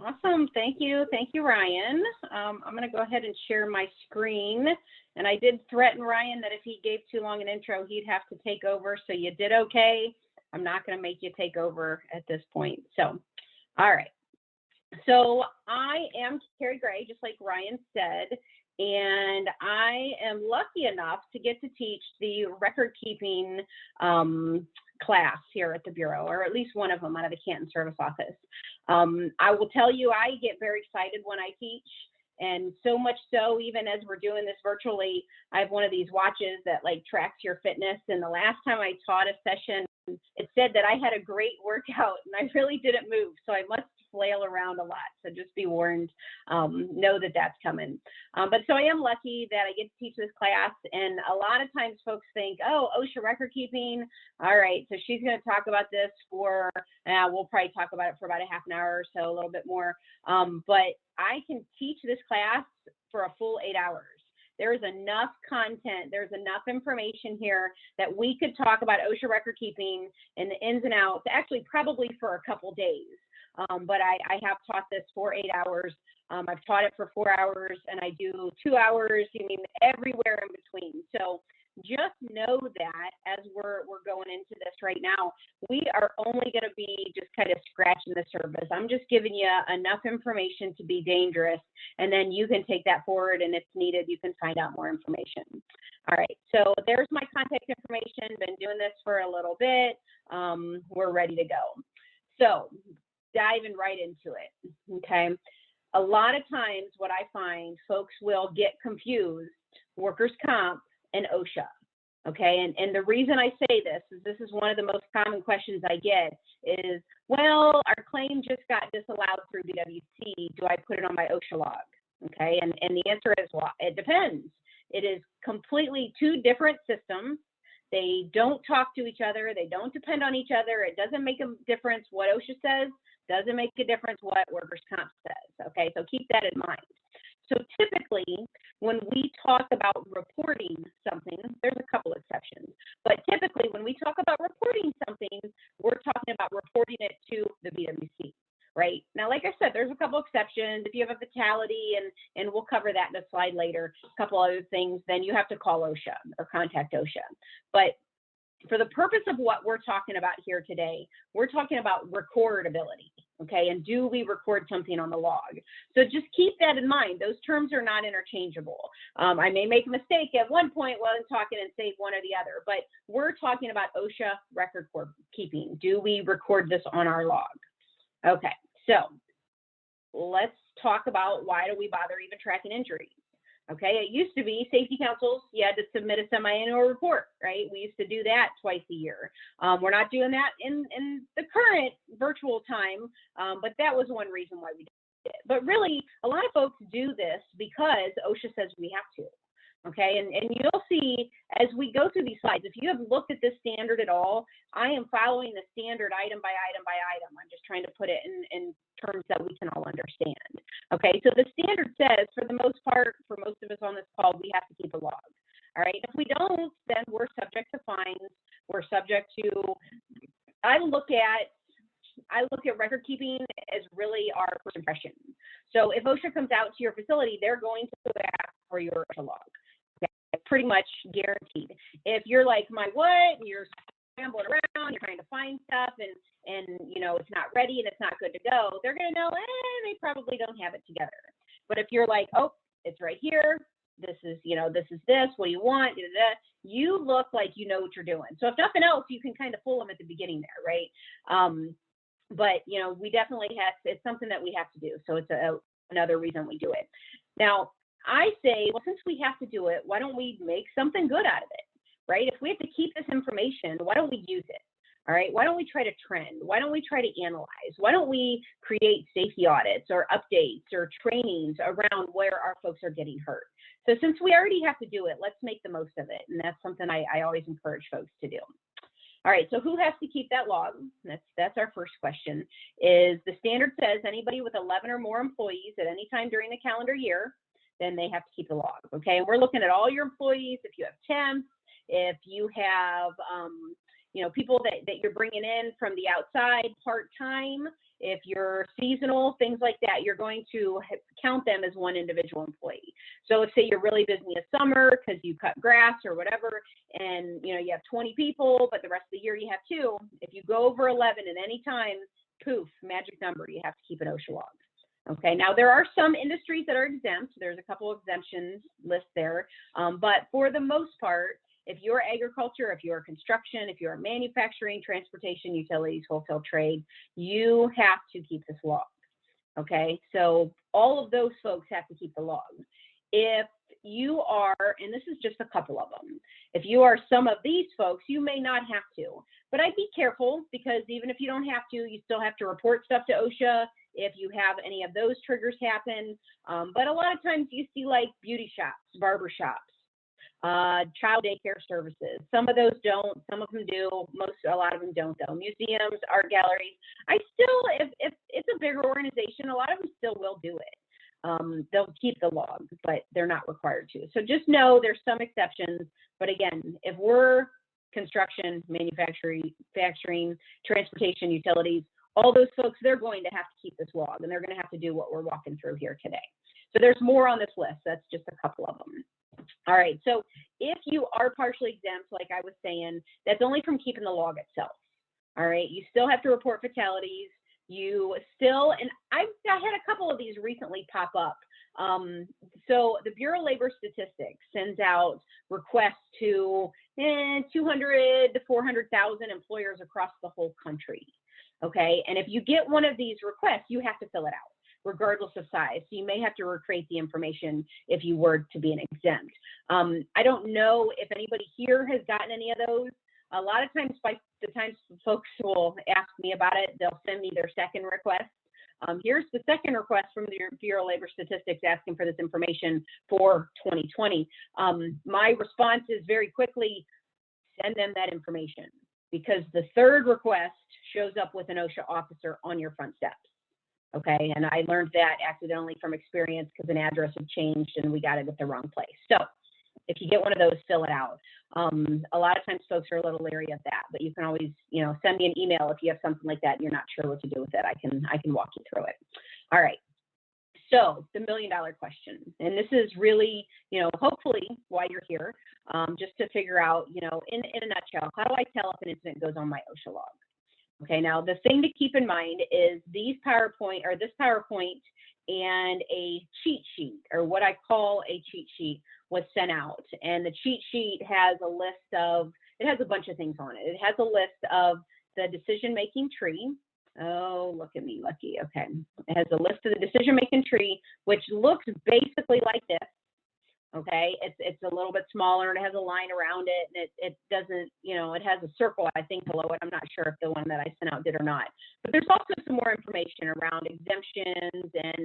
Awesome. Thank you. Thank you, Ryan. I'm going to go ahead and share my screen. And I did threaten Ryan that if he gave too long an intro, he'd have to take over. So you did okay. I'm not going to make you take over at this point. So, all right. So I am Carrie Gray, just like Ryan said, and I am lucky enough to get to teach the record keeping class here at the Bureau, or at least one of them out of the Canton Service Office. I will tell you, I get very excited when I teach, and so much so, even as we're doing this virtually, I have one of these watches that like tracks your fitness, and the last time I taught a session, it said that I had a great workout, and I really didn't move, so I must flail around a lot, so just be warned, know that that's coming. But so I am lucky that I get to teach this class, and a lot of times folks think, oh, OSHA record keeping, all right, so she's going to talk about this for, we'll probably talk about it for about a half an hour or so, a little bit more, but I can teach this class for a full 8 hours. There is enough content, there's enough information here that we could talk about OSHA record keeping and the ins and outs, actually probably for a couple days. But I have taught this for 8 hours. I've taught it for 4 hours, and I do 2 hours, everywhere in between. So just know that as we're going into this right now, we are only going to be just kind of scratching the surface. I'm just giving you enough information to be dangerous, and then you can take that forward, and if needed, you can find out more information. All right, so there's my contact information. Been doing this for a little bit. We're ready to go. So diving right into it, okay? A lot of times what I find, folks will get confused, workers' comp and OSHA, okay? And the reason I say this is one of the most common questions I get is, well, our claim just got disallowed through BWC. Do I put it on my OSHA log, okay? And the answer is, well, it depends. It is completely two different systems. They don't talk to each other. They don't depend on each other. It doesn't make a difference what OSHA says. Doesn't make a difference what workers' comp says, okay? So keep that in mind. So typically, when we talk about reporting something, there's a couple exceptions, but typically when we talk about reporting something, we're talking about reporting it to the BWC, right? Now, like I said, there's a couple exceptions. If you have a fatality, and we'll cover that in a slide later, a couple other things, then you have to call OSHA or contact OSHA. But for the purpose of what we're talking about here today, we're talking about recordability, okay? And do we record something on the log? So just keep that in mind. Those terms are not interchangeable. I may make a mistake at one point while I'm talking and say one or the other, but we're talking about OSHA record keeping. Do we record this on our log? Okay, so let's talk about why do we bother even tracking injuries? Okay, it used to be safety councils, you had to submit a semi-annual report, right? We used to do that twice a year. We're not doing that in the current virtual time, but that was one reason why we did it. But really, a lot of folks do this because OSHA says we have to, okay? And you'll see as we go through these slides, if you have looked at this standard at all, I am following the standard item by item by item. I'm just trying to put it in terms that we can all understand. Okay, so the standard says, for the most part, for most of us on this call, we have to keep a log. All right, if we don't, then we're subject to fines. We're subject to, I look at record keeping as really our first impression. So if OSHA comes out to your facility, they're going to ask for your OSHA log. Okay, pretty much guaranteed. If you're like, my what, and you're scrambling around, you're trying to find stuff, and it's not ready and it's not good to go, they're going to know, they probably don't have it together. But if you're like, oh, it's right here, this is this, what do you want, you look like you know what you're doing. So if nothing else, you can kind of fool them at the beginning there, right? But we definitely it's something that we have to do. So it's another reason we do it. Now, I say, well, since we have to do it, why don't we make something good out of it, right? If we have to keep this information, why don't we use it? All right, why don't we try to trend? Why don't we try to analyze? Why don't we create safety audits or updates or trainings around where our folks are getting hurt? So since we already have to do it, let's make the most of it. And that's something I always encourage folks to do. All right, so who has to keep that log? That's our first question. Is the standard says anybody with 11 or more employees at any time during the calendar year, then they have to keep the log, okay? And we're looking at all your employees, if you have temps, if you have, people that you're bringing in from the outside part-time. If you're seasonal, things like that, you're going to count them as one individual employee. So let's say you're really busy in the summer because you cut grass or whatever, and you have 20 people, but the rest of the year you have 2. If you go over 11 at any time, poof, magic number, you have to keep an OSHA log. Okay, now there are some industries that are exempt. There's a couple of exemptions listed there, but for the most part, if you're agriculture, if you're construction, if you're manufacturing, transportation, utilities, wholesale trade, you have to keep this log. Okay, so all of those folks have to keep the log. If you are, and this is just a couple of them, if you are some of these folks, you may not have to, but I'd be careful, because even if you don't have to, you still have to report stuff to OSHA if you have any of those triggers happen. But a lot of times you see like beauty shops, barber shops, child daycare services. Some of those don't, some of them do, a lot of them don't though. Museums, art galleries. If it's a bigger organization, a lot of them still will do it. They'll keep the log, but they're not required to. So just know there's some exceptions. But again, if we're construction, manufacturing, transportation, utilities, all those folks, they're going to have to keep this log, and they're going to have to do what we're walking through here today. So there's more on this list. That's just a couple of them. All right, so if you are partially exempt, like I was saying, that's only from keeping the log itself. All right, you still have to report fatalities. You still, and I had a couple of these recently pop up. So the Bureau of Labor Statistics sends out requests to 200 to 400,000 employers across the whole country. Okay, and if you get one of these requests, you have to fill it out, regardless of size. So you may have to recreate the information if you were to be an exempt. I don't know if anybody here has gotten any of those. A lot of times, by the time folks will ask me about it, they'll send me their second request. Here's the second request from the Bureau of Labor Statistics asking for this information for 2020. My response is very quickly, send them that information, because the third request shows up with an OSHA officer on your front steps. Okay, and I learned that accidentally from experience because an address had changed and we got it at the wrong place. So if you get one of those, fill it out. A lot of times folks are a little leery of that, but you can always, send me an email if you have something like that and you're not sure what to do with it. I can walk you through it. All right. So the $1 million question, and this is really, hopefully why you're here, just to figure out, in a nutshell, how do I tell if an incident goes on my OSHA log? Okay, now the thing to keep in mind is this PowerPoint and a cheat sheet, or what I call a cheat sheet, was sent out. And the cheat sheet has a list of, it has a bunch of things on it. It has a list of the decision-making tree. Oh, look at me, lucky. Okay, it has a list of the decision-making tree, which looks basically like this. Okay, it's a little bit smaller and it has a line around it, and it doesn't, it has a circle, I think, below it. I'm not sure if the one that I sent out did or not. But there's also some more information around exemptions and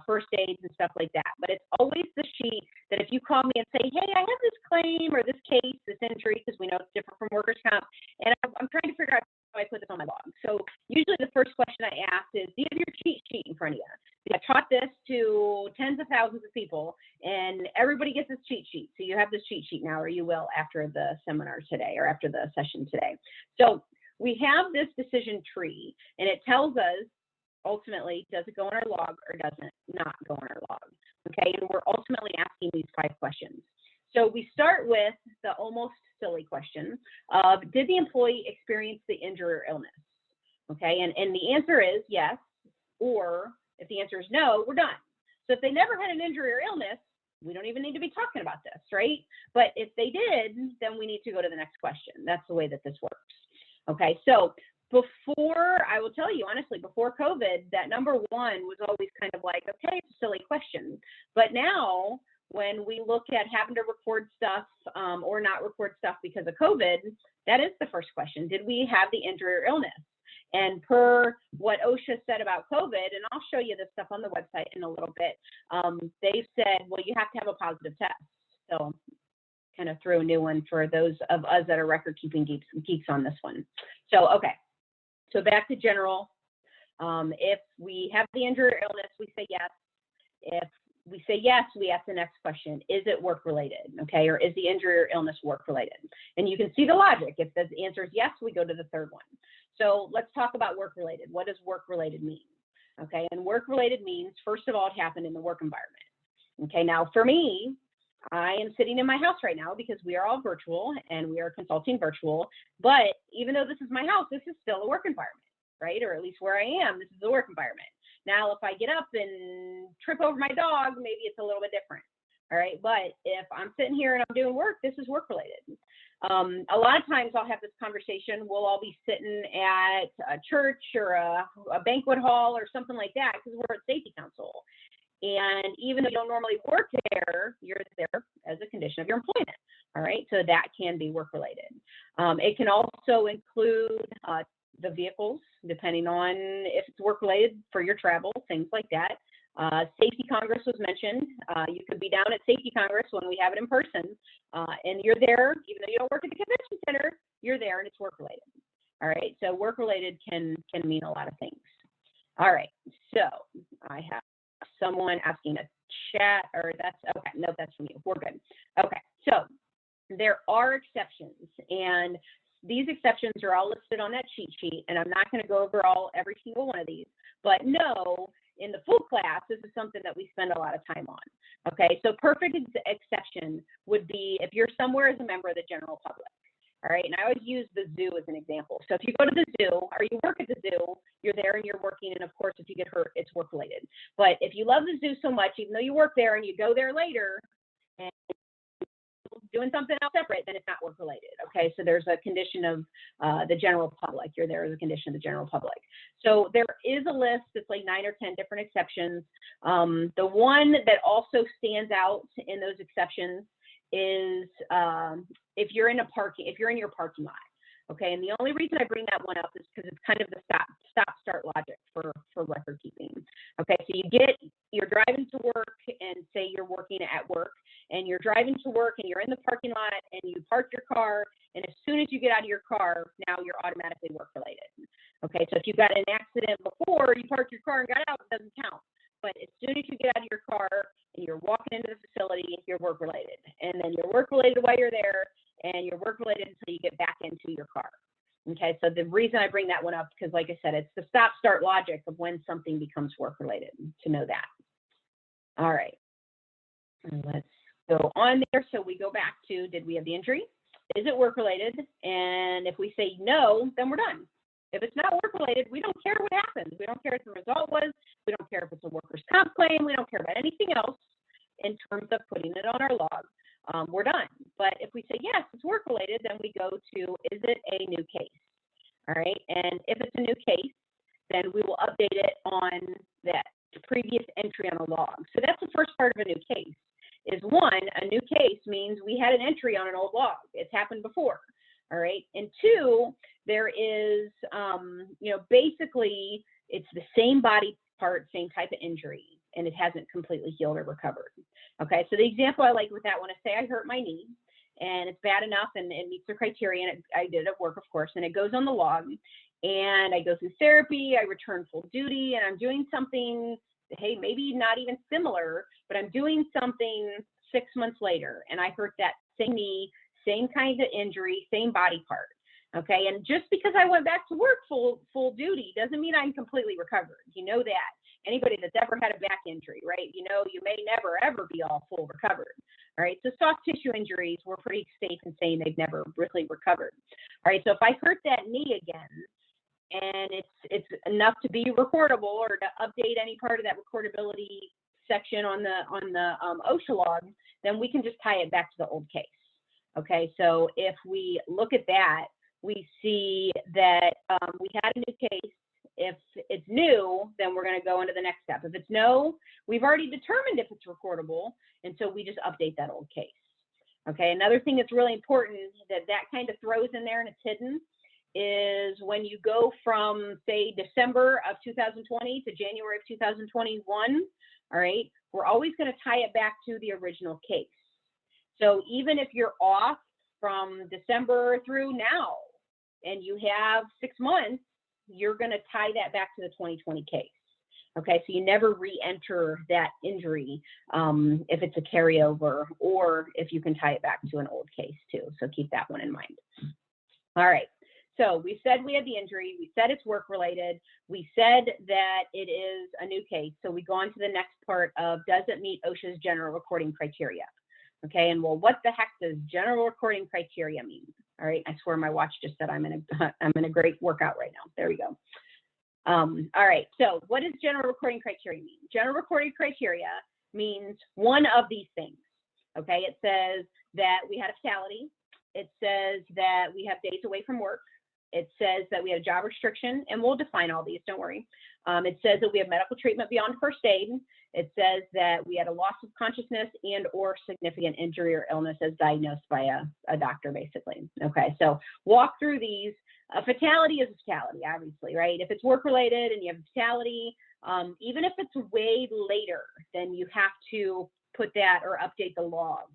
first aids and stuff like that. But it's always the sheet that if you call me and say, hey, I have this claim or this case, this injury, because we know it's different from workers' comp, and I'm trying to figure out how I put this on my log. So usually the first question I ask is, do you have your cheat sheet in front of you? I taught this to tens of thousands of people, and everybody gets this cheat sheet. So you have this cheat sheet now, or you will after the seminar today or after the session today. So we have this decision tree, and it tells us ultimately, does it go on our log or does it not go on our log? Okay, and we're ultimately asking these 5 questions. So we start with the almost silly question of, did the employee experience the injury or illness? Okay, and the answer is yes, or if the answer is no, we're done. So if they never had an injury or illness, we don't even need to be talking about this, right? But if they did, then we need to go to the next question. That's the way that this works. Okay, so before, I will tell you honestly, before COVID, that number 1 was always kind of like, okay, it's a silly question. But now, when we look at having to record stuff or not record stuff because of COVID, that is the first question. Did we have the injury or illness? And per what OSHA said about COVID, and I'll show you this stuff on the website in a little bit, they've said, well, you have to have a positive test. So kind of threw a new one for those of us that are record-keeping geeks on this one. So, okay, so back to general. If we have the injury or illness, we say yes. If we say yes, we ask the next question, is it work-related, okay? Or is the injury or illness work-related? And you can see the logic. If the answer is yes, we go to the third one. So let's talk about work-related. What does work-related mean? Okay, and work-related means, first of all, it happened in the work environment. Okay, now for me, I am sitting in my house right now because we are all virtual and we are consulting virtual, but even though this is my house, this is still a work environment, right? Or at least where I am, this is a work environment. Now, if I get up and trip over my dog, maybe it's a little bit different, all right? But if I'm sitting here and I'm doing work, this is work-related. A lot of times I'll have this conversation, we'll all be sitting at a church or a banquet hall or something like that because we're at safety council. And even though you don't normally work there, you're there as a condition of your employment, all right? So that can be work-related. It can also include the vehicles, depending on if it's work-related for your travel, things like that. Safety Congress was mentioned. You could be down at Safety Congress when we have it in person, and you're there, even though you don't work at the convention center, you're there and it's work-related. All right, so work-related can mean a lot of things. All right, so I have someone asking a chat, or that's, okay, no, that's from you, we're good. Okay, so there are exceptions, and these exceptions are all listed on that cheat sheet, and I'm not going to go over every single one of these, but no, in the full class, this is something that we spend a lot of time on. Okay, so perfect exception would be if you're somewhere as a member of the general public. All right, and I always use the zoo as an example. So if you go to the zoo or you work at the zoo, you're there and you're working, and of course, if you get hurt, it's work-related. But if you love the zoo so much, even though you work there and you go there later and doing something else separate, then it's not work-related, okay? So there's a condition of the general public. You're there as a condition of the general public. So there is a list. It's like 9 or 10 different exceptions. The one that also stands out in those exceptions is if you're in your parking lot, okay? And the only reason I bring that one up is because it's kind of the stop-start logic for record keeping. Okay, so you're driving to work, and say you're working at work, and you're driving to work, and you're in the parking lot, and you park your car, and as soon as you get out of your car, now you're automatically work-related. Okay, so if you got in an accident before you parked your car and got out, it doesn't count. But as soon as you get out of your car and you're walking into the facility, you're work-related. And then you're work-related while you're there, and you're work-related until you get back into your car. Okay, so the reason I bring that one up, because like I said, it's the stop-start logic of when something becomes work-related, to know that. All right, let's go on there. So we go back to, did we have the injury? Is it work-related? And if we say no, then we're done. If it's not work-related, we don't care what happens. We don't care what the result was. We don't care if it's a workers' comp claim. We don't care about anything else in terms of putting it on our log. We're done. But if we say, yes, it's work-related, then we go to, is it a new case? All right. And if it's a new case, then we will update it on that previous entry on a log. So that's the first part of a new case. Is one, a new case means we had an entry on an old log. It's happened before. All right. And two, there is, basically it's the same body part, same type of injury, and it hasn't completely healed or recovered. Okay. So the example I like with that one is, say I hurt my knee and it's bad enough and it meets the criteria, and I did it at work, of course, and it goes on the log, and I go through therapy, I return full duty, and I'm doing something, hey, maybe not even similar, but I'm doing something 6 months later, and I hurt that same knee, same kind of injury, same body part. Okay, and just because I went back to work full duty doesn't mean I'm completely recovered. You know that. Anybody that's ever had a back injury, right? You know, you may never, ever be all full recovered. All right, so soft tissue injuries, we're pretty safe in saying they've never really recovered. All right, so if I hurt that knee again, and it's enough to be recordable or to update any part of that recordability section on the OSHA log, then we can just tie it back to the old case. Okay, so if we look at that, we see that we had a new case. If it's new, then we're going to go into the next step. If it's no, we've already determined if it's recordable, and so we just update that old case. Okay, another thing that's really important that kind of throws in there and it's hidden is when you go from, say, December of 2020 to January of 2021, all right, we're always going to tie it back to the original case. So even if you're off from December through now and you have 6 months, you're going to tie that back to the 2020 case. Okay, so you never re-enter that injury if it's a carryover or if you can tie it back to an old case too. So keep that one in mind. All right, so we said we had the injury. We said it's work-related. We said that it is a new case. So we go on to the next part of, does it meet OSHA's general recording criteria? Okay, and well, what the heck does general recording criteria mean? All right, I swear my watch just said I'm in a great workout right now. There we go. All right, so what does general recording criteria mean? General recording criteria means one of these things. Okay, it says that we had a fatality. It says that we have days away from work. It says that we had a job restriction, and we'll define all these, don't worry. It says that we have medical treatment beyond first aid. It says that we had a loss of consciousness and or significant injury or illness as diagnosed by a doctor, basically. Okay, so walk through these. A fatality is a fatality, obviously, right? If it's work-related and you have a fatality, even if it's way later, then you have to put that or update the log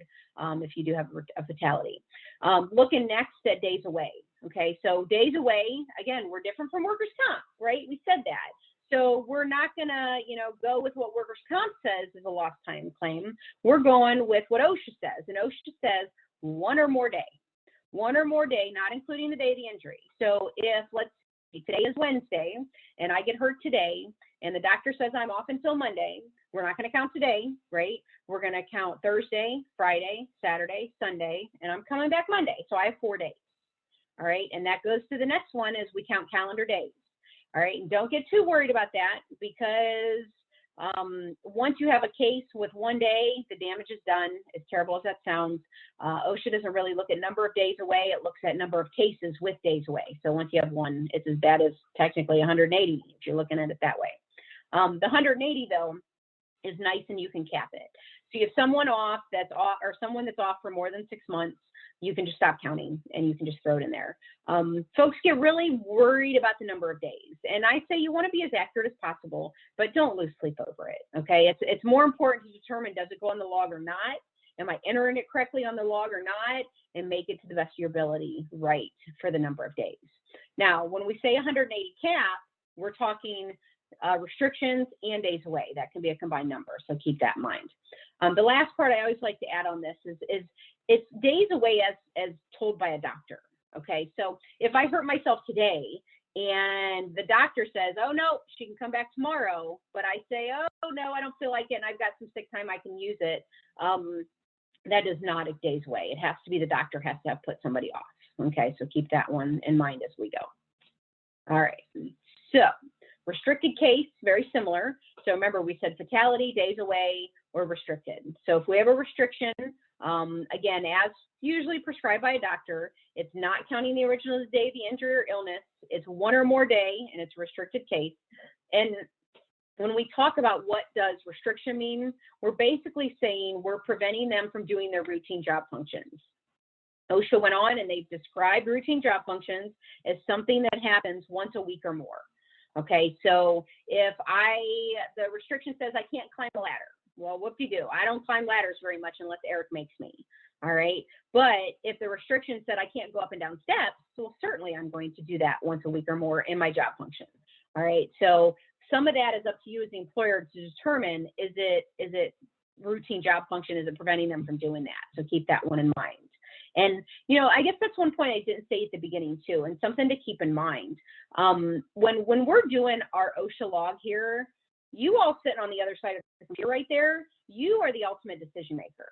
if you do have a fatality. Looking next at days away. Okay, so days away, again, we're different from workers' comp, right? We said that. So we're not gonna, go with what workers' comp says is a lost time claim. We're going with what OSHA says, and OSHA says one or more day, not including the day of the injury. So if, let's see, today is Wednesday, and I get hurt today, and the doctor says I'm off until Monday, we're not gonna count today, right? We're gonna count Thursday, Friday, Saturday, Sunday, and I'm coming back Monday, so I have 4 days. All right, and that goes to the next one as we count calendar days. All right, and don't get too worried about that because once you have a case with 1 day, the damage is done. As terrible as that sounds, OSHA doesn't really look at number of days away. It looks at number of cases with days away. So once you have one, it's as bad as technically 180 if you're looking at it that way. The 180 though is nice and you can cap it. So you have someone off that's off, or someone that's off for more than 6 months, you can just stop counting and you can just throw it in there. Folks get really worried about the number of days. And I say you want to be as accurate as possible, but don't lose sleep over it, okay? It's more important to determine, does it go on the log or not? Am I entering it correctly on the log or not? And make it to the best of your ability right for the number of days. Now, when we say 180 cap, we're talking restrictions and days away. That can be a combined number, so keep that in mind. The last part I always like to add on this is it's days away as told by a doctor. Okay, so if I hurt myself today and the doctor says, oh no, she can come back tomorrow, but I say, oh no, I don't feel like it and I've got some sick time, I can use it. That is not a days away. It has to be the doctor has to have put somebody off. Okay, so keep that one in mind as we go. All right, so restricted case, very similar. So remember, we said fatality, days away, or restricted. So if we have a restriction, again, as usually prescribed by a doctor, it's not counting the original day of the injury or illness. It's 1 or more day, and it's a restricted case. And when we talk about what does restriction mean, we're basically saying we're preventing them from doing their routine job functions. OSHA went on and they've described routine job functions as something that happens once a week or more. Okay, so if the restriction says I can't climb a ladder, well, whoop-de-doo, I don't climb ladders very much unless Eric makes me, all right? But if the restriction said I can't go up and down steps, well, certainly I'm going to do that once a week or more in my job function, all right? So some of that is up to you as the employer to determine, is it routine job function, is it preventing them from doing that? So keep that one in mind. And, I guess that's one point I didn't say at the beginning too, and something to keep in mind. When we're doing our OSHA log here, you all sitting on the other side of the computer right there, you are the ultimate decision maker,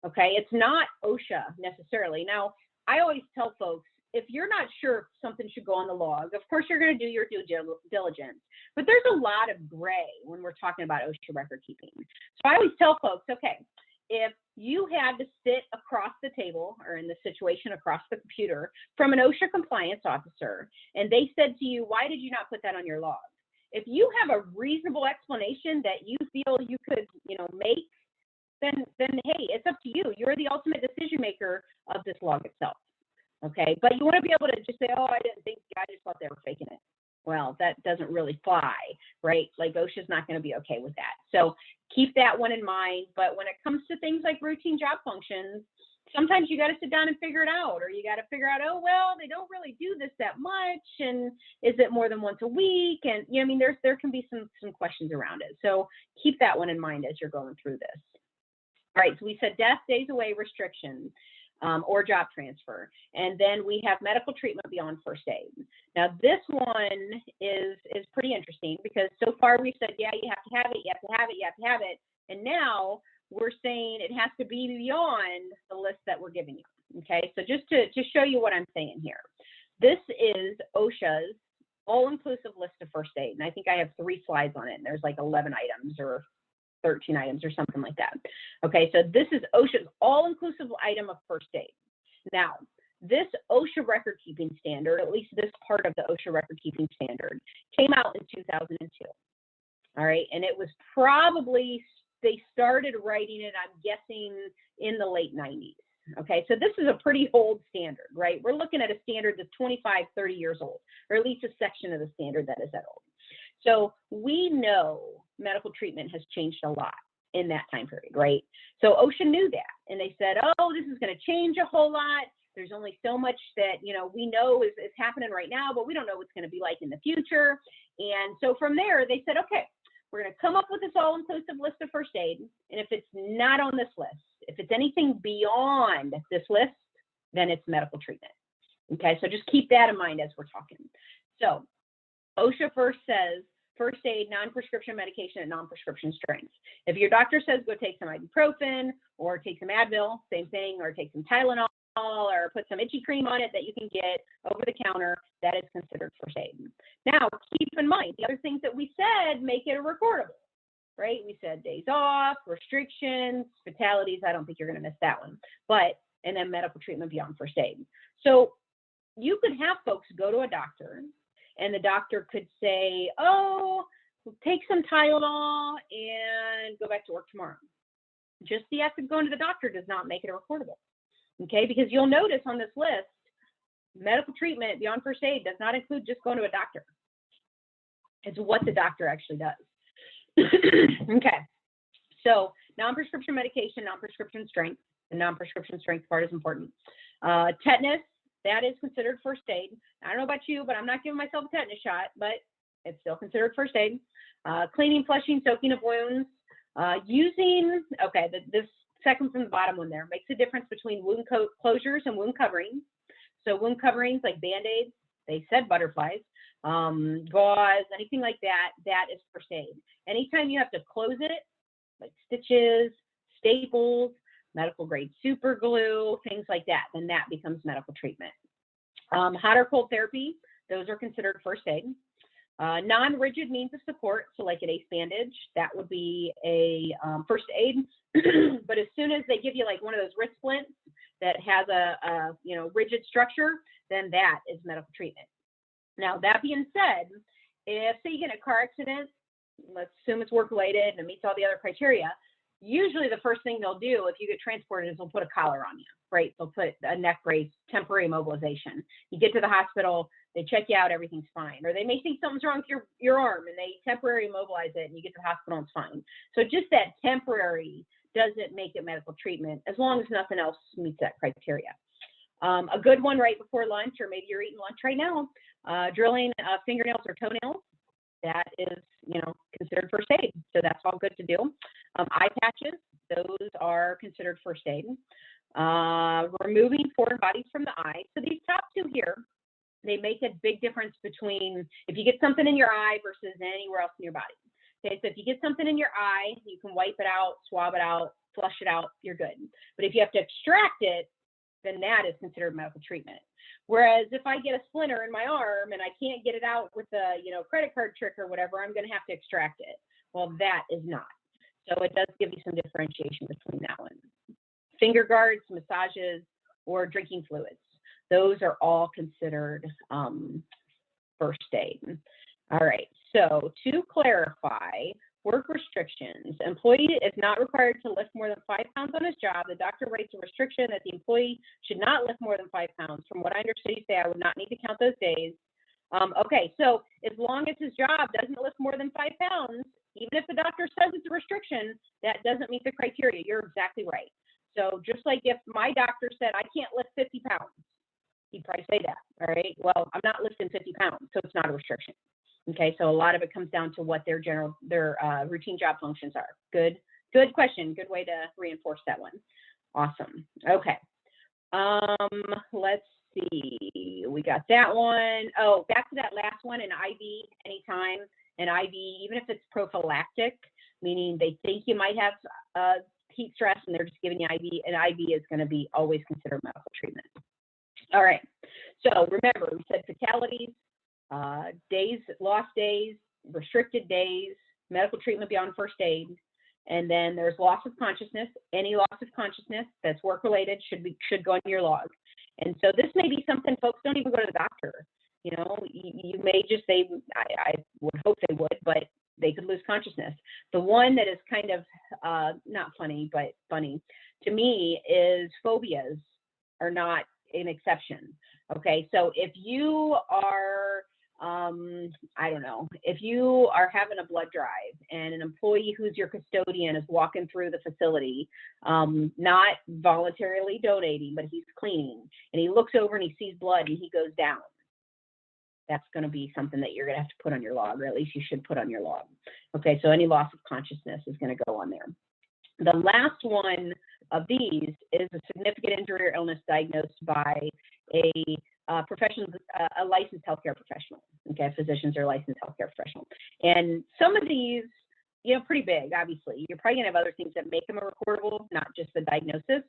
okay? It's not OSHA necessarily. Now, I always tell folks, if you're not sure if something should go on the log, of course you're going to do your due diligence, but there's a lot of gray when we're talking about OSHA record keeping. So I always tell folks, okay, if you had to sit across the table or in the situation across the computer from an OSHA compliance officer, and they said to you, why did you not put that on your log? If you have a reasonable explanation that you feel you could, make, then hey, it's up to you. You're the ultimate decision maker of this log itself. Okay, but you want to be able to just say, oh, I didn't think, I just thought they were faking it. Well, that doesn't really fly, right? Like OSHA's not going to be okay with that. So keep that one in mind. But when it comes to things like routine job functions, sometimes you got to sit down and figure it out, or you got to figure out, oh, well, they don't really do this that much. And is it more than once a week? And, you know, I mean, there can be some questions around it. So keep that one in mind as you're going through this. All right, so we said death, days away, restriction, or job transfer. And then we have medical treatment beyond first aid. Now, this one is pretty interesting because so far we've said, yeah, you have to have it, you have to have it, you have to have it. And now we're saying it has to be beyond the list that we're giving you. Okay, so just to show you what I'm saying here. This is OSHA's all-inclusive list of first aid. And I think I have 3 slides on it. And there's like 11 items or 13 items or something like that. Okay, so this is OSHA's all-inclusive item of first aid. Now, this OSHA record-keeping standard, at least this part of the OSHA record-keeping standard, came out in 2002. All right, and it was probably, they started writing it, I'm guessing, in the late 90s. Okay, so this is a pretty old standard, right? We're looking at a standard that's 25, 30 years old, or at least a section of the standard that is that old. So we know medical treatment has changed a lot in that time period, right? So OSHA knew that, and they said, oh, this is going to change a whole lot. There's only so much that, you know, we know is happening right now, but we don't know what's going to be like in the future. And so from there, they said, okay, we're going to come up with this all-inclusive list of first aid, and if it's not on this list, if it's anything beyond this list, then it's medical treatment. Okay, so just keep that in mind as we're talking. So OSHA first says first aid, non-prescription medication at non-prescription strength. If your doctor says go take some ibuprofen or take some Advil, same thing, or take some Tylenol or put some itchy cream on it that you can get over the counter, that is considered first aid. Now, keep in mind, the other things that we said make it a recordable, right? We said days off, restrictions, fatalities. I don't think you're going to miss that one. But, and then medical treatment beyond first aid. So you could have folks go to a doctor, and the doctor could say, oh, take some Tylenol and go back to work tomorrow. Just the act of going to the doctor does not make it a recordable, okay? Because you'll notice on this list, medical treatment beyond first aid does not include just going to a doctor. It's what the doctor actually does. Okay, so non-prescription medication, non-prescription strength. The non-prescription strength part is important. Tetanus, that is considered first aid. I don't know about you, but I'm not giving myself a tetanus shot, but it's still considered first aid. Cleaning, flushing, soaking of wounds. Using, okay, this second from the bottom one there makes a difference between wound closures and wound coverings. So wound coverings like Band-Aids, they said butterflies, gauze, anything like that, that is first aid. Anytime you have to close it, like stitches, staples, medical grade super glue, things like that, then that becomes medical treatment. Hot or cold therapy, those are considered first aid. Non-rigid means of support, so like an ACE bandage, that would be a first aid. But as soon as they give you like one of those wrist splints that has a rigid structure, then that is medical treatment. Now, that being said, if say you get in a car accident, let's assume it's work related and it meets all the other criteria, usually the first thing they'll do if you get transported is they'll put a collar on you, right? They'll put a neck brace, temporary immobilization. You get to the hospital, they check you out, everything's fine. Or they may think something's wrong with your arm and they temporarily immobilize it and you get to the hospital and it's fine. So just that temporary doesn't make it medical treatment as long as nothing else meets that criteria. A good one right before lunch, or maybe you're eating lunch right now, drilling fingernails or toenails, that is, considered first aid. So that's all good to do. Eye patches, those are considered first aid. Removing foreign bodies from the eye. So these top two here, they make a big difference between if you get something in your eye versus anywhere else in your body. Okay, so if you get something in your eye, you can wipe it out, swab it out, flush it out, you're good. But if you have to extract it, then that is considered medical treatment. Whereas if I get a splinter in my arm and I can't get it out with a credit card trick or whatever, I'm going to have to extract it. Well, that is not. So it does give you some differentiation between that one. Finger guards, massages, or drinking fluids. Those are all considered first aid. All right, so to clarify, work restrictions. Employee is not required to lift more than 5 pounds on his job. The doctor writes a restriction that the employee should not lift more than 5 pounds. From what I understood you say, I would not need to count those days. Okay, so as long as his job doesn't lift more than 5 pounds, even if the doctor says it's a restriction, that doesn't meet the criteria. You're exactly right. So just like if my doctor said, I can't lift 50 pounds, he'd probably say that, all right? Well, I'm not lifting 50 pounds, so it's not a restriction. Okay, so a lot of it comes down to what their routine job functions are. Good question. Good way to reinforce that one. Awesome. Okay. Let's see. We got that one. Oh, back to that last one, an IV anytime. An IV, even if it's prophylactic, meaning they think you might have heat stress and they're just giving you IV, an IV is going to be always considered medical treatment. All right. So remember, we said fatalities, days, lost days, restricted days, medical treatment beyond first aid, and then there's loss of consciousness. Any loss of consciousness that's work-related should go in your log. And so this may be something folks don't even go to the doctor. You know, you may just say, I would hope they would, but they could lose consciousness. The one that is kind of not funny, but funny to me is phobias are not an exception. Okay, so if you are, I don't know, if you are having a blood drive and an employee who's your custodian is walking through the facility, not voluntarily donating, but he's cleaning, and he looks over and he sees blood and he goes down, that's going to be something that you're going to have to put on your log, or at least you should put on your log. Okay, so any loss of consciousness is going to go on there. The last one of these is a significant injury or illness diagnosed by a licensed healthcare professional. Okay, physicians are licensed healthcare professional. And some of these, you know, pretty big, obviously. You're probably going to have other things that make them a recordable, not just the diagnosis.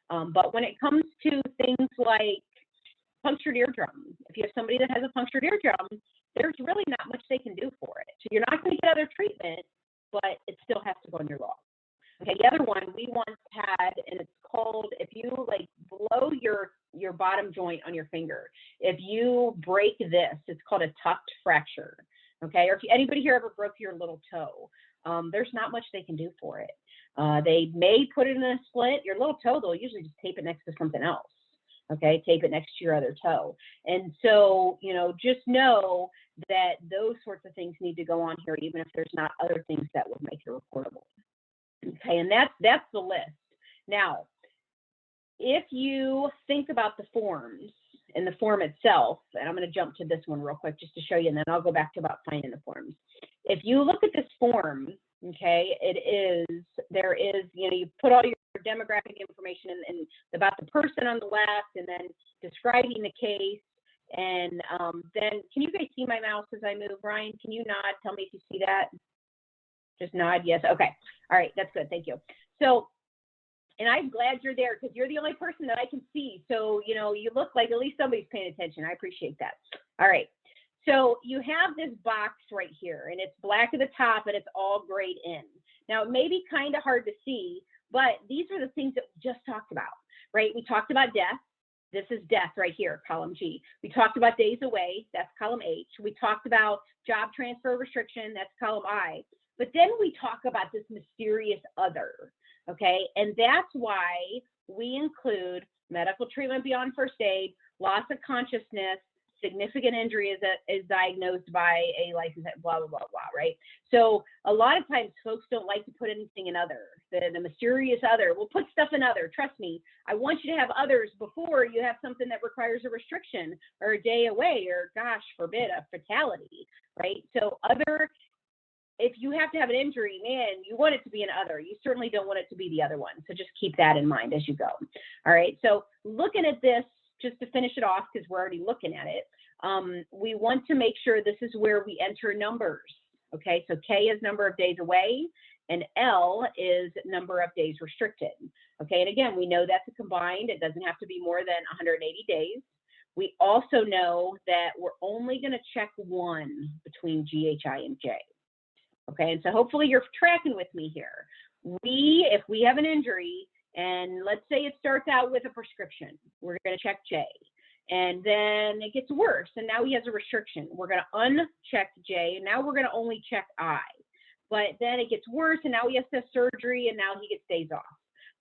But when it comes to things like punctured eardrum, if you have somebody that has a punctured eardrum, there's really not much they can do for it. So you're not going to get other treatment, but it still has to go on your log. Okay, the other one we once had, and it's called, if you like below your bottom joint on your finger, if you break this, it's called a tucked fracture. Okay, or if anybody here ever broke your little toe, there's not much they can do for it. They may put it in a splint. Your little toe, they'll usually just tape it next to something else. Okay, tape it next to your other toe. And so, you know, just know that those sorts of things need to go on here, even if there's not other things that would make it reportable. Okay, and that's the list. Now, if you think about the forms and the form itself, and I'm going to jump to this one real quick just to show you, and then I'll go back to about finding the forms. If you look at this form, okay, there is, you know, you put all your demographic information and about the person on the left, and then describing the case, and then, can you guys see my mouse as I move? Ryan, can you nod? Tell me if you see that. Just nod, yes, okay. All right, that's good, thank you. So, and I'm glad you're there because you're the only person that I can see. So, you know, you look like at least somebody's paying attention. I appreciate that. All right. So you have this box right here, and it's black at the top, and it's all grayed in. Now, it may be kind of hard to see, but these are the things that we just talked about, right? We talked about death. This is death right here, column G. We talked about days away. That's column H. We talked about job transfer restriction. That's column I. But then we talk about this mysterious other, okay? And that's why we include medical treatment beyond first aid, loss of consciousness, significant injury is diagnosed by a licensed, blah, blah, blah, blah, right? So a lot of times folks don't like to put anything in other. The mysterious other, we'll put stuff in other. Trust me, I want you to have others before you have something that requires a restriction or a day away or, gosh forbid, a fatality, right? So other, if you have to have an injury, man, you want it to be an other. You certainly don't want it to be the other one. So just keep that in mind as you go. All right, so looking at this, just to finish it off, because we're already looking at it, we want to make sure this is where we enter numbers. Okay, so K is number of days away, and L is number of days restricted. Okay, and again, we know that's a combined. It doesn't have to be more than 180 days. We also know that we're only going to check one between GHI and J. Okay, and so hopefully you're tracking with me here. If we have an injury, and let's say it starts out with a prescription, we're going to check J. And then it gets worse, and now he has a restriction. We're going to uncheck J, and now we're going to only check I. But then it gets worse, and now he has to have surgery, and now he gets days off.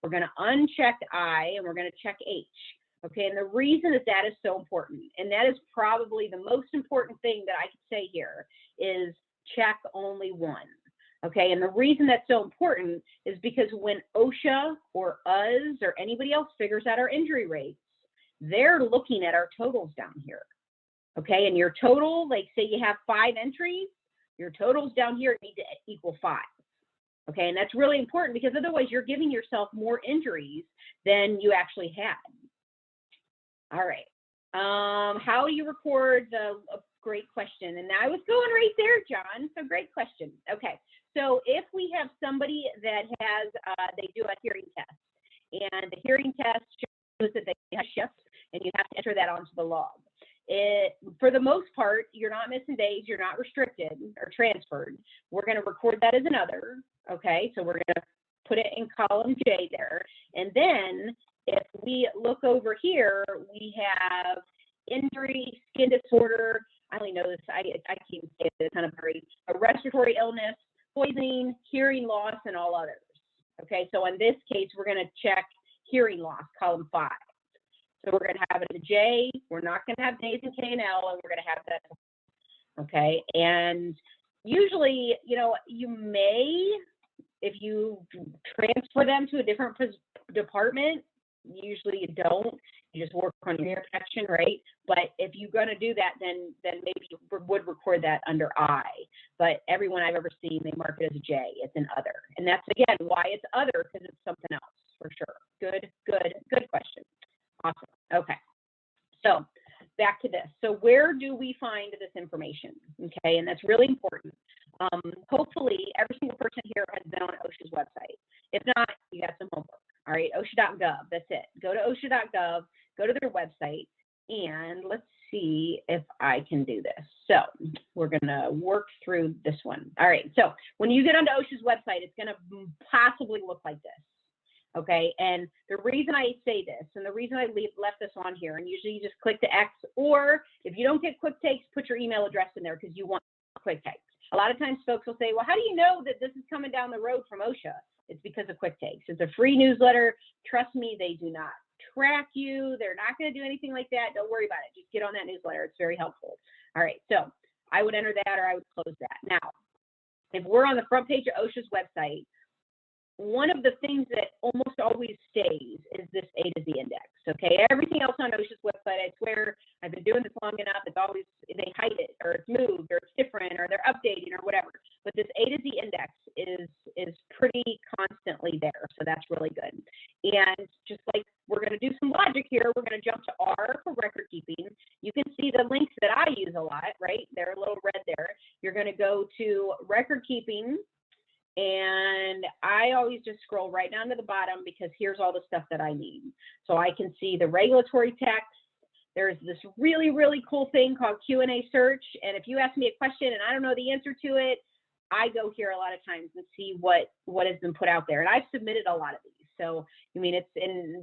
We're going to uncheck I, and we're going to check H. Okay, and the reason that that is so important, and that is probably the most important thing that I could say here, is check only one. Okay, and the reason that's so important is because when OSHA or US or anybody else figures out our injury rates, they're looking at our totals down here. Okay, and your total, like say you have 5 entries, your totals down here need to equal 5. Okay, and that's really important because otherwise you're giving yourself more injuries than you actually had. All right, how do you record the, great question. And I was going right there, John, so great question. Okay, so if we have somebody that has, they do a hearing test, and the hearing test shows that they have shifts, and you have to enter that onto the log. For the most part, you're not missing days, you're not restricted or transferred. We're going to record that as another, okay? So we're going to put it in column J there. And then if we look over here, we have injury, skin disorder, I only know this, I can't even say it, it's kind of very, a respiratory illness, poisoning, hearing loss, and all others. Okay, so in this case, we're going to check hearing loss, column 5. So we're going to have it in the J. We're not going to have days in K and L, and we're going to have that. Okay, and usually, you know, you may, if you transfer them to a different department, usually you don't. You just work on your protection, right? But if you're going to do that, then maybe you would record that under I. But everyone I've ever seen, they mark it as a J. It's an other. And that's, again, why it's other, because it's something else, for sure. Good question. Awesome. Okay. So back to this. So where do we find this information? Okay, and that's really important. Hopefully, every single person here has been on OSHA's website. If not, you got some homework. All right, OSHA.gov, that's it. Go to OSHA.gov, go to their website, and let's see if I can do this. So we're going to work through this one. All right, so when you get onto OSHA's website, it's going to possibly look like this. Okay, and the reason I say this, and the reason I left this on here, and usually you just click the X, or if you don't get quick takes, put your email address in there because you want quick takes. A lot of times folks will say, well, how do you know that this is coming down the road from OSHA? It's because of quick takes. It's a free newsletter. Trust me, they do not track you. They're not going to do anything like that. Don't worry about it. Just get on that newsletter. It's very helpful. All right, so I would enter that or I would close that. Now, if we're on the front page of OSHA's website, one of the things that almost always stays is this A to Z index, okay? Everything else on OSHA's website, I swear, I've been doing this long enough, it's always, they hide it, or it's moved, or it's different, or they're updating, or whatever. But this A to Z index is pretty constantly there, so that's really good. And just like we're going to do some logic here, we're going to jump to R for record keeping. You can see the links that I use a lot, right? They're a little red there. You're going to go to record keeping. And I always just scroll right down to the bottom because here's all the stuff that I need. So I can see the regulatory text. There's this really, really cool thing called Q&A search. And if you ask me a question and I don't know the answer to it, I go here a lot of times and see what has been put out there. And I've submitted a lot of these. So, I mean,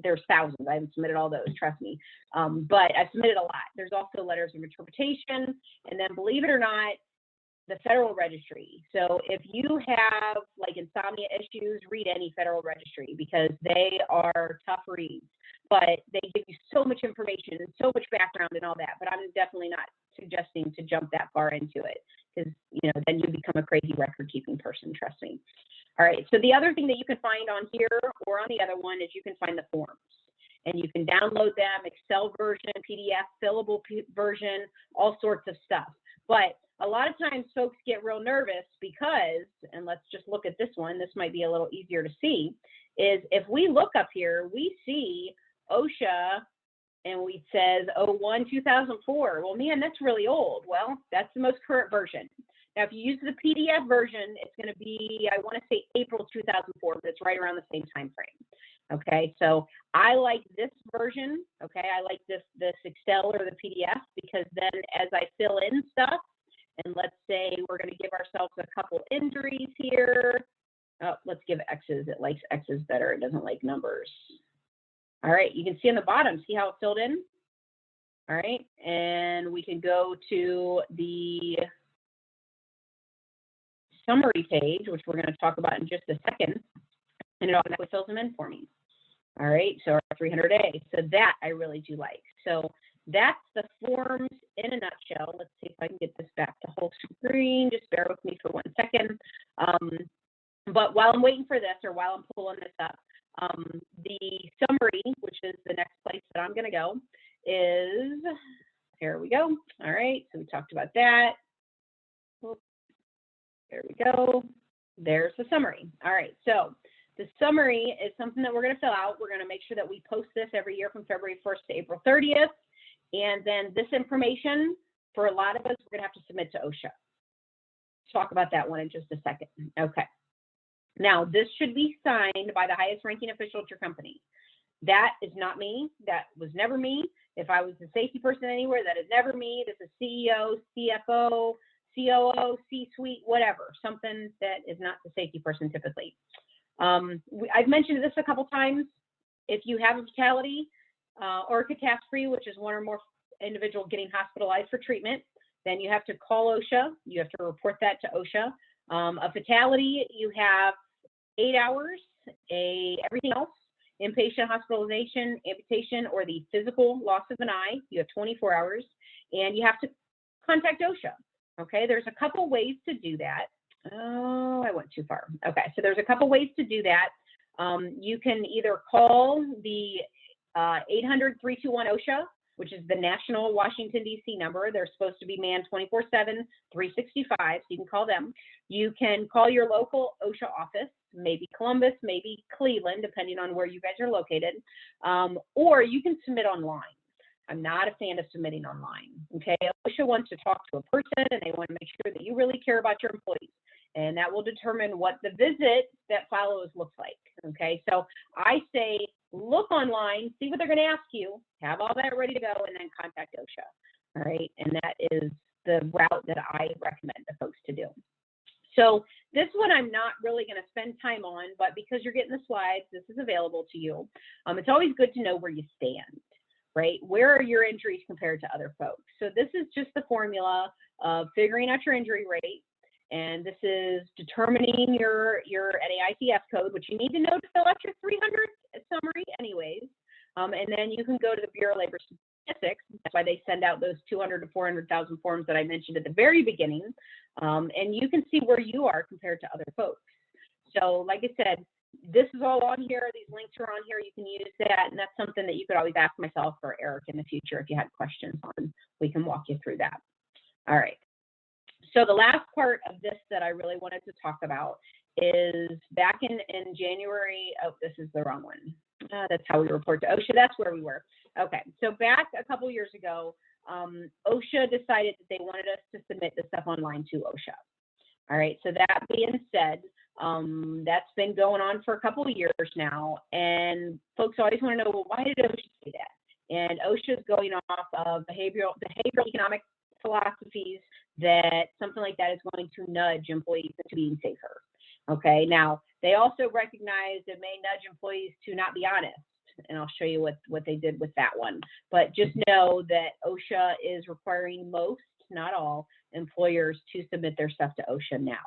there's thousands. I haven't submitted all those, trust me. But I've submitted a lot. There's also letters of interpretation. And then, believe it or not, the federal registry. So if you have like insomnia issues, read any federal registry because they are tough reads, but they give you so much information and so much background and all that. But I'm definitely not suggesting to jump that far into it because, you know, then you become a crazy record keeping person, trust me. All right. So the other thing that you can find on here or on the other one is you can find the forms. And you can download them, Excel version, PDF, fillable version, all sorts of stuff. But a lot of times folks get real nervous because, and let's just look at this one, this might be a little easier to see, is if we look up here, we see OSHA and it says 01-2004. Well, man, that's really old. Well, that's the most current version. Now, if you use the PDF version, it's going to be, I want to say April 2004, but it's right around the same time frame. Okay, so I like this version. Okay, I like this Excel or the PDF because then as I fill in stuff, and let's say we're going to give ourselves a couple injuries here. Oh, let's give X's. It likes X's better. It doesn't like numbers. All right, you can see on the bottom, see how it filled in? All right, and we can go to the summary page, which we're going to talk about in just a second, and it automatically fills them in for me. All right, so our 300A. So that I really do like. So that's the forms in a nutshell. Let's see if I can get this back to whole screen. Just bear with me for 1 second. But while I'm waiting for this, or while I'm pulling this up, the summary, which is the next place that I'm going to go, is, here we go. All right, so we talked about that. There we go. There's the summary. All right, so the summary is something that we're going to fill out. We're going to make sure that we post this every year from February 1st to April 30th. And then this information, for a lot of us, we're going to have to submit to OSHA. Talk about that one in just a second. Okay. Now, this should be signed by the highest ranking official at your company. That is not me. That was never me. If I was the safety person anywhere, that is never me. This is CEO, CFO, COO, C-suite, whatever. Something that is not the safety person typically. I've mentioned this a couple times. If you have a fatality or a catastrophe, which is one or more individual getting hospitalized for treatment, then you have to call OSHA. You have to report that to OSHA. A fatality, you have 8 hours. Everything else, inpatient hospitalization, amputation, or the physical loss of an eye, you have 24 hours, and you have to contact OSHA. Okay, there's a couple ways to do that. Oh, I went too far. Okay, so there's a couple ways to do that. You can either call the 800-321-OSHA, which is the national Washington, D.C. number. They're supposed to be manned 24/7, 365, so you can call them. You can call your local OSHA office, maybe Columbus, maybe Cleveland, depending on where you guys are located, or you can submit online. I'm not a fan of submitting online, okay? OSHA wants to talk to a person, and they want to make sure that you really care about your employees, and that will determine what the visit that follows looks like, okay? So I say look online, see what they're going to ask you, have all that ready to go, and then contact OSHA, all right? And that is the route that I recommend to folks to do. So this one I'm not really going to spend time on, but because you're getting the slides, this is available to you. It's always good to know where you stand, right? Where are your injuries compared to other folks? So this is just the formula of figuring out your injury rate. And this is determining your NAICS code, which you need to know to fill out your 300 summary anyways. And then you can go to the Bureau of Labor Statistics. That's why they send out those 200 to 400,000 forms that I mentioned at the very beginning. And you can see where you are compared to other folks. So like I said, this is all on here. These links are on here. You can use that. And that's something that you could always ask myself or Eric in the future if you had questions on. We can walk you through that. All right. So the last part of this that I really wanted to talk about is back in January. Oh, this is the wrong one. That's how we report to OSHA. That's where we were. Okay. So back a couple years ago, OSHA decided that they wanted us to submit the stuff online to OSHA. All right. So that being said, that's been going on for a couple of years now. And folks always want to know, well, why did OSHA say that? And OSHA is going off of behavioral economic philosophies that something like that is going to nudge employees into being safer. Okay, now they also recognize it may nudge employees to not be honest, and I'll show you what they did with that one. But just know that OSHA is requiring most, not all, employers to submit their stuff to OSHA now.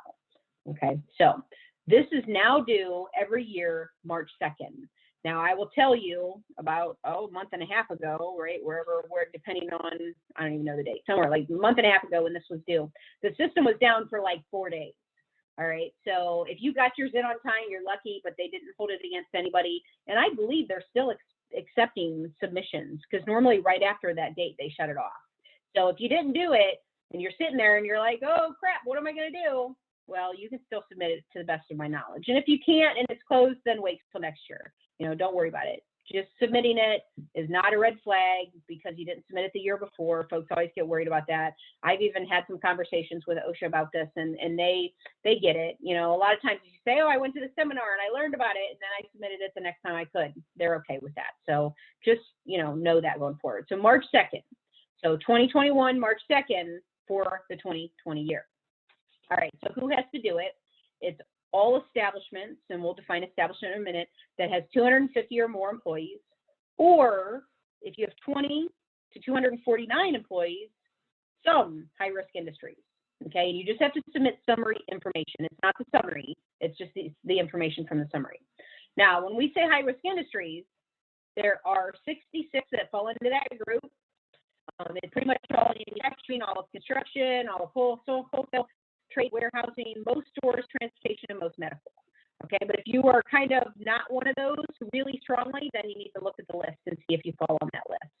Okay, so this is now due every year, March 2nd. Now, I will tell you about, a month and a half ago, right, wherever we're, depending on, I don't even know the date, somewhere like a month and a half ago when this was due, the system was down for like 4 days. All right, so if you got yours in on time, you're lucky, but they didn't hold it against anybody. And I believe they're still accepting submissions because normally right after that date, they shut it off. So if you didn't do it and you're sitting there and you're like, oh, crap, what am I going to do? Well, you can still submit it to the best of my knowledge. And if you can't and it's closed, then wait till next year. You know, don't worry about it. Just submitting it is not a red flag because you didn't submit it the year before. Folks always get worried about that. I've even had some conversations with OSHA about this, and they get it. You know, a lot of times you say, oh, I went to the seminar and I learned about it, and then I submitted it the next time I could. They're okay with that. So just, know that going forward. So March 2nd. So 2021, March 2nd for the 2020 year. All right, so who has to do it? It's all establishments, and we'll define establishment in a minute, that has 250 or more employees, or if you have 20 to 249 employees, some high-risk industries, okay? And you just have to submit summary information. It's not the summary, it's just the information from the summary. Now, when we say high-risk industries, there are 66 that fall into that group, It's pretty much all manufacturing, all of construction, all of wholesale, trade, warehousing, most stores, transportation, and most medical. Okay, but if you are kind of not one of those really strongly, then you need to look at the list and see if you fall on that list.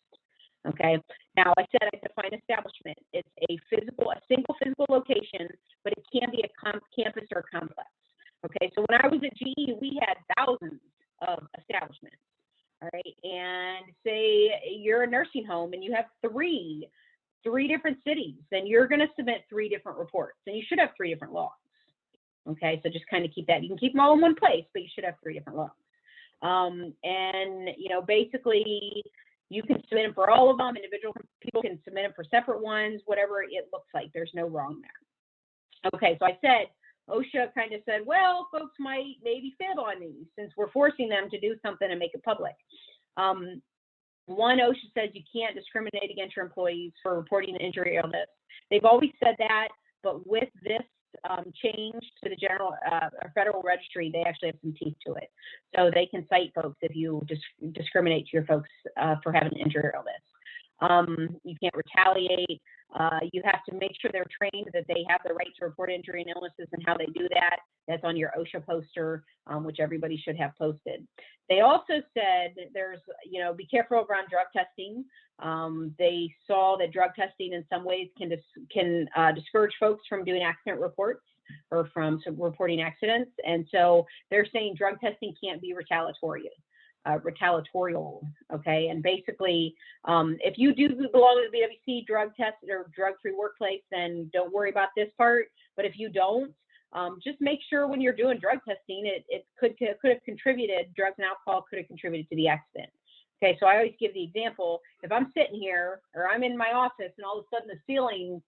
Okay, now I said I define establishment. It's a single physical location, but it can be a campus or a complex. Okay, so when I was at GE, we had thousands of establishments. All right, and say you're a nursing home and you have three different cities, then you're going to submit 3 different reports, and you should have 3 different logs. Okay, so just kind of keep that. You can keep them all in one place, but you should have 3 different logs. And basically, you can submit them for all of them. Individual people can submit them for separate ones, whatever it looks like. There's no wrong there. Okay, so I said, OSHA kind of said, well, folks might maybe fib on these since we're forcing them to do something and make it public. One, OSHA says you can't discriminate against your employees for reporting an injury or illness. They've always said that, but with this change to the federal registry, they actually have some teeth to it. So they can cite folks if you discriminate to your folks for having an injury or illness. You can't retaliate. You have to make sure they're trained that they have the right to report injury and illnesses and how they do that. That's on your OSHA poster, which everybody should have posted. They also said there's, be careful around drug testing. They saw that drug testing in some ways can discourage folks from doing accident reports or from reporting accidents. And so they're saying drug testing can't be retaliatorial. Okay, and basically, if you do belong to the BWC drug test or drug-free workplace, then don't worry about this part. But if you don't, just make sure when you're doing drug testing, it could have contributed, drugs and alcohol could have contributed to the accident. Okay, so I always give the example, if I'm sitting here or I'm in my office and all of a sudden the ceiling,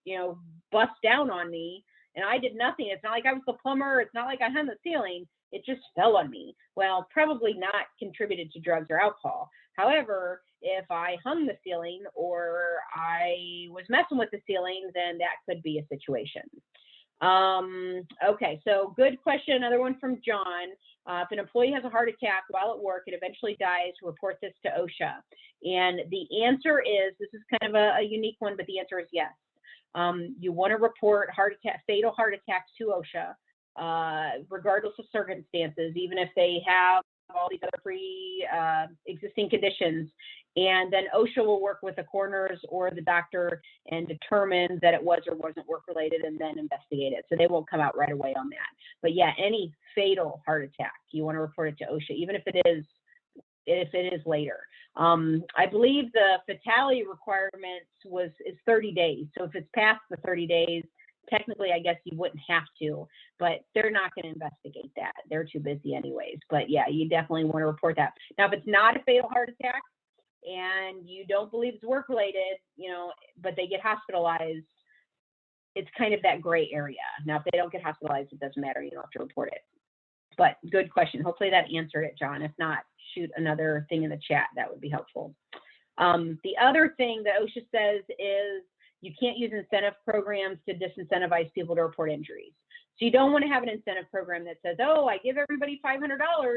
busts down on me and I did nothing. It's not like I was the plumber. It's not like I hung the ceiling. It just fell on me. Well, probably not contributed to drugs or alcohol. However, if I hung the ceiling or I was messing with the ceiling, then that could be a situation. Okay, so good question. Another one from John. If an employee has a heart attack while at work and eventually dies, report this to OSHA. And the answer is, this is kind of a unique one, but the answer is yes. You want to report fatal heart attacks to OSHA, regardless of circumstances, even if they have all these other pre-existing conditions. And then OSHA will work with the coroners or the doctor and determine that it was or wasn't work-related and then investigate it. So they won't come out right away on that. But yeah, any fatal heart attack, you want to report it to OSHA, even if it is later. I believe the fatality requirements is 30 days. So if it's past the 30 days, technically, I guess you wouldn't have to, but they're not going to investigate that. They're too busy anyways. But yeah, you definitely want to report that. Now, if it's not a fatal heart attack and you don't believe it's work-related, but they get hospitalized, it's kind of that gray area. Now, if they don't get hospitalized, it doesn't matter. You don't have to report it. But good question. Hopefully that answered it, John. If not, shoot another thing in the chat. That would be helpful. The other thing that OSHA says is you can't use incentive programs to disincentivize people to report injuries. So you don't want to have an incentive program that says, oh, I give everybody $500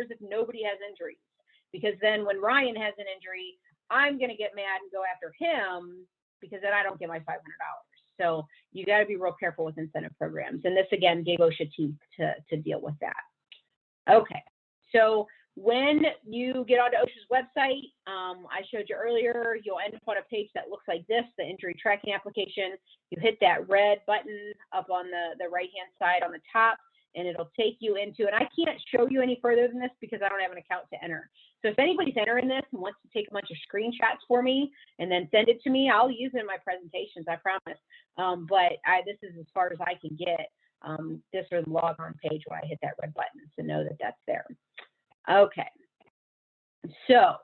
if nobody has injuries. Because then when Ryan has an injury, I'm going to get mad and go after him because then I don't get my $500. So you got to be real careful with incentive programs. And this, again, gave OSHA teeth to deal with that. Okay, so when you get onto OSHA's website, I showed you earlier, you'll end up on a page that looks like this, the injury tracking application. You hit that red button up on the right-hand side on the top, and it'll take you into, and I can't show you any further than this because I don't have an account to enter. So if anybody's entering this and wants to take a bunch of screenshots for me and then send it to me, I'll use it in my presentations, I promise. But this is as far as I can get. This is the log on page where I hit that red button, so know that that's there. Okay, so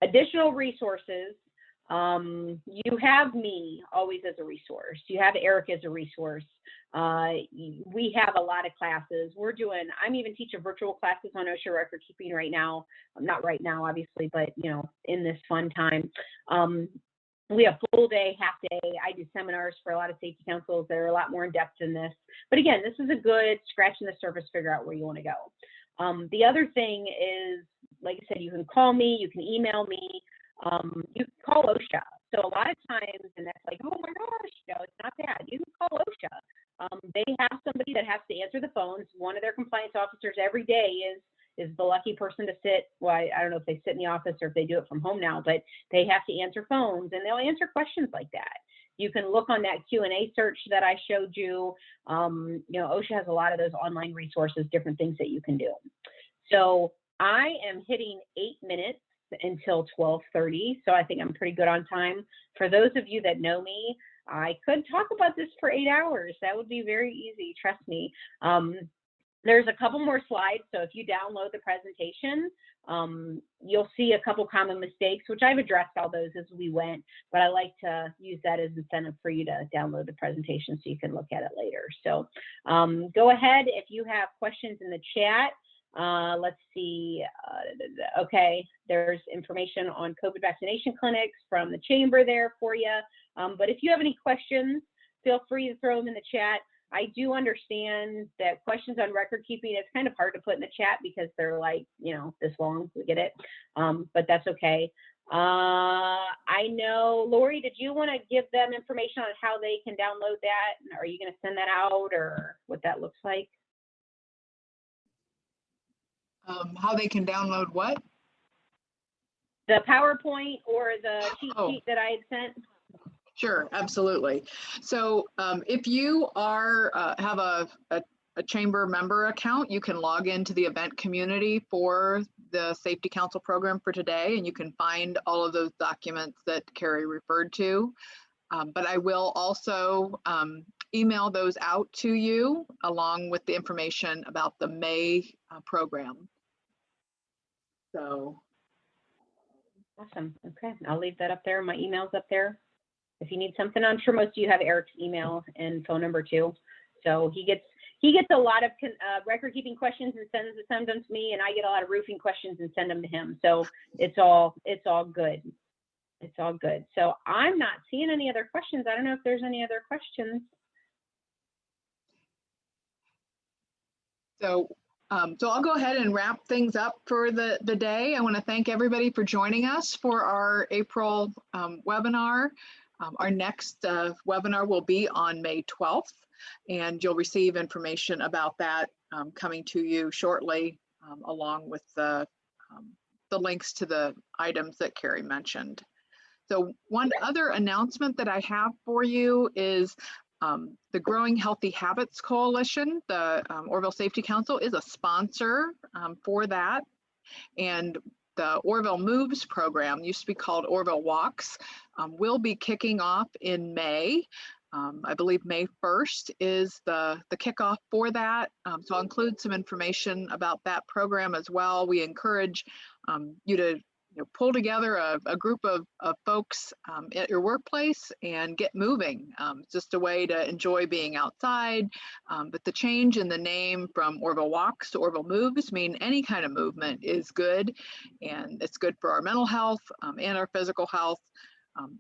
additional resources. You have me always as a resource. You have Eric as a resource. We have a lot of classes. I'm even teaching virtual classes on OSHA record keeping right now. Not right now, obviously, but in this fun time. We have full day, half day. I do seminars for a lot of safety councils that are a lot more in depth than this. But again, this is a good scratching the surface, figure out where you want to go. The other thing is, like I said, you can call me, you can email me, you can call OSHA. So a lot of times, and that's like, oh my gosh, no, it's not that. You can call OSHA. They have somebody that has to answer the phones. One of their compliance officers every day is the lucky person to sit. Well, I don't know if they sit in the office or if they do it from home now, but they have to answer phones, and they'll answer questions like that. You can look on that Q&A search that I showed you. You know, OSHA has a lot of those online resources, different things that you can do. So I am hitting 8 minutes until 12:30, so I think I'm pretty good on time. For those of you that know me, I could talk about this for 8 hours. That would be very easy, trust me. There's a couple more slides, so if you download the presentation, you'll see a couple common mistakes, which I've addressed all those as we went, but I like to use that as incentive for you to download the presentation so you can look at it later. So go ahead if you have questions in the chat. Let's see. Okay, there's information on COVID vaccination clinics from the chamber there for you. But if you have any questions, feel free to throw them in the chat. I do understand that questions on record keeping, it's kind of hard to put in the chat because they're like, you know, this long, we get it, but that's okay. I know, Lori, did you want to give them information on how they can download that? Are you going to send that out or what that looks like? How they can download what? The PowerPoint or the cheat sheet that I had sent? Sure, absolutely. So if you are have a chamber member account, you can log into the event community for the Safety Council program for today, and you can find all of those documents that Carrie referred to. But I will also email those out to you along with the information about the May program. So. Awesome. Okay, I'll leave that up there. My email's up there. If you need something, I'm sure most of you have Eric's email and phone number too. So he gets a lot of record keeping questions and sends them to me, and I get a lot of roofing questions and send them to him. So it's all good. It's all good. So I'm not seeing any other questions. I don't know if there's any other questions. So I'll go ahead and wrap things up for the day. I want to thank everybody for joining us for our April webinar. Our next webinar will be on May 12th, and you'll receive information about that coming to you shortly, along with the links to the items that Carrie mentioned. So one other announcement that I have for you is the Growing Healthy Habits Coalition. The Orrville Safety Council is a sponsor for that, and the Orrville Moves program, used to be called Orrville Walks, will be kicking off in May. I believe May 1st is the kickoff for that. So I'll include some information about that program as well. We encourage you to pull together a group of folks at your workplace and get moving. It's just a way to enjoy being outside. But the change in the name from Orrville Walks to Orrville Moves mean any kind of movement is good, and it's good for our mental health and our physical health.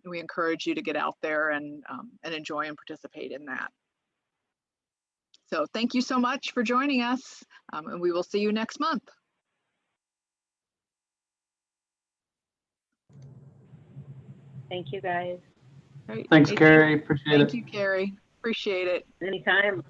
We encourage you to get out there and enjoy and participate in that. So thank you so much for joining us, and we will see you next month. Thank you, guys. Thanks, Carrie. Appreciate it. Thank you, Carrie. Appreciate it. Anytime.